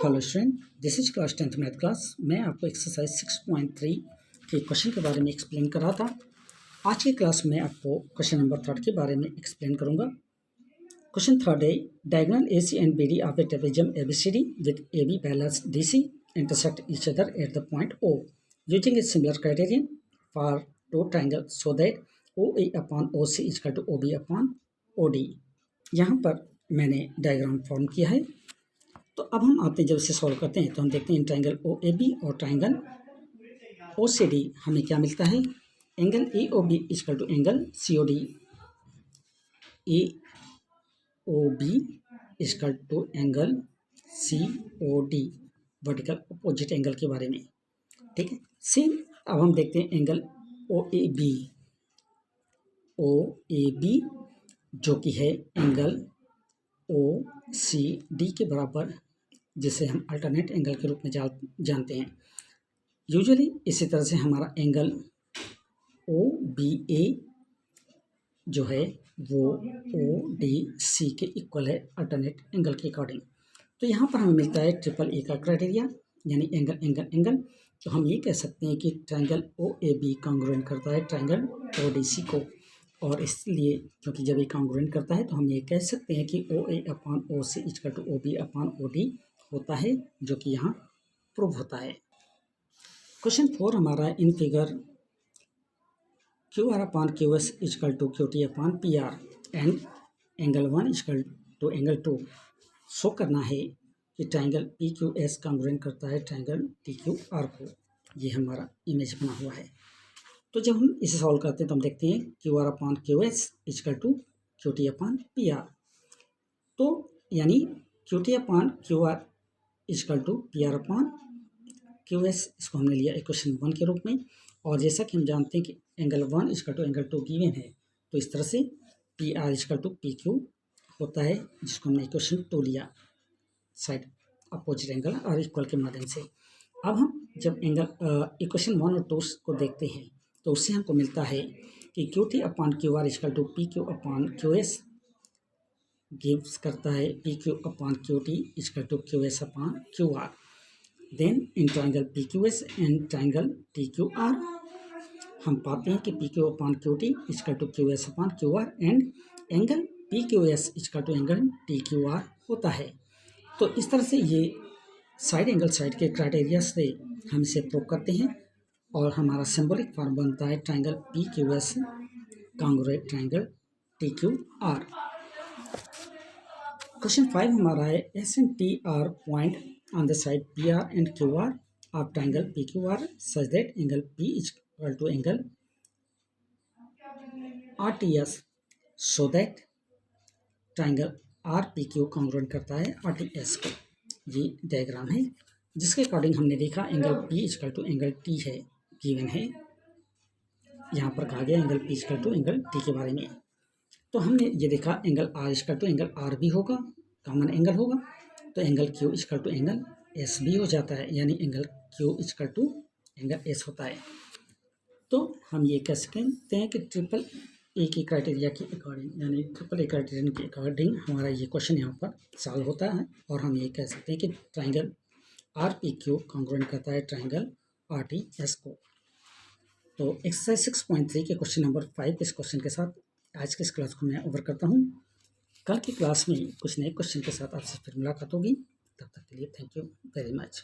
Hello student, this is class 10th math class. मैं आपको exercise 6.3 के क्वेश्चन के बारे में एक्सप्लेन कर रहा था। आज की क्लास में आपको क्वेश्चन नंबर 3 के बारे में एक्सप्लेन करूंगा। क्वेश्चन 3 है, diagonal AC and BD of A trapezium ABCD with AB parallel DC intersect each other at the point O using a similar criterion for two triangles so that OA upon OC is equal to OB upon OD। यहाँ पर मैंने diagram form किया है। तो अब हम आते हैं, जब इसे सॉल्व करते हैं तो हम देखते हैं ट्राइंगल OAB और ट्राइंगल OCD हमें क्या मिलता है। Angle AOB equal to angle COD, AOB equal to angle COD, vertical opposite angle के बारे में। ठीक है, सेम अब हम देखते हैं एंगल OAB जो कि है एंगल OCD के बराबर, जिसे हम अल्टरनेट एंगल के रूप में जानते हैं। यूजुअली इसी तरह से हमारा एंगल OBA जो है वो ODC के इक्वल है अल्टरनेट एंगल के अकॉर्डिंग। तो यहाँ पर हमें मिलता है ट्रिपल ए का क्राइटेरिया, यानी एंगल एंगल एंगल। तो हम ये कह सकते हैं कि ट्राइंगल OAB कॉन्ग्रुएंट करता है ट्राइंगल ODC को, और इसलिए क्योंकि जब ये कॉन्ग्रुएंट करता है तो हम ये कह सकते हैं कि OA upon OC equal to OB upon OD होता है, जो कि यहाँ प्रूव होता है। क्वेश्चन 4 हमारा in figure QR upon QS equal to QT upon PR and angle 1 equal to angle 2 show करना है कि ट्राइंगल PQS कॉन्ग्रुएंट करता है ट्राइंगल TQR को। ये हमारा इमेज बना हुआ है। तो जब हम इसे सॉल्व करते हैं तो हम देखते हैं QR upon QS equal to QT upon PR। तो यानी QT upon QR equal to PR upon QS, इसको हमने लिया इक्वेशन 1 के रूप में। और जैसा कि हम जानते हैं कि angle 1 equal to angle 2 given है, तो इस तरह से PR इक्वल टू PQ होता है, जिसको हमने इक्वेशन 2 लिया साइड अपोजिट एंगल और इक्वल के माध्यम से। अब हम जब एंगल इक्वेशन 1 और 2 को देखते हैं तो उससे हमको मिलता है कि QT upon QR equal to PQ upon QS gives करता है PQ upon QT equal to QS upon QR। Then in triangle PQS and triangle TQR हम पाते हैं कि PQ upon QT equal to QS upon QR and angle PQS equal to angle TQR होता है। तो इस तरह से ये साइड एंगल साइड के क्राइटेरिया से हम इसे प्रूव करते हैं, और हमारा सिंबॉलिक फॉर्म बनता है triangle PQS congruent triangle TQR। Question 5 हमारा है S and T are point on the side PR and QR of triangle PQR such that angle P is equal to angle RTS so that triangle RPQ congruent करता है RTS को। ये diagram है जिसके according हमने देखा angle P equal to angle T है, given है। यहाँ पर कहा गया angle P equal to angle T के बारे में। तो हमने ये देखा angle R equal to angle R भी होगा, कॉमन एंगल होगा, तो angle Q equal to angle S भी हो जाता है, यानी angle Q equal to angle S होता है। तो हम ये कह सकते हैं कि ट्रिपल ए की क्राइटेरिया के अकॉर्डिंग, यानी ट्रिपल ए क्राइटेरियन के अकॉर्डिंग हमारा ये क्वेश्चन यहाँ पर सॉल्व होता है, और हम ये कह सकते हैं कि ट्राइंगल RPQ कॉन्ग्रुएंट करता है ट्राइंगल RTS को। तो एक्सरसाइज 6.3 के क्वेश्चन नंबर 5 इस क्वेश्चन के साथ आज की इस क्लास को मैं ओवर करता हूँ। कल की क्लास में कुछ नए क्वेश्चन के साथ आपसे फिर मुलाकात होगी। तब तक के लिए थैंक यू वेरी मच।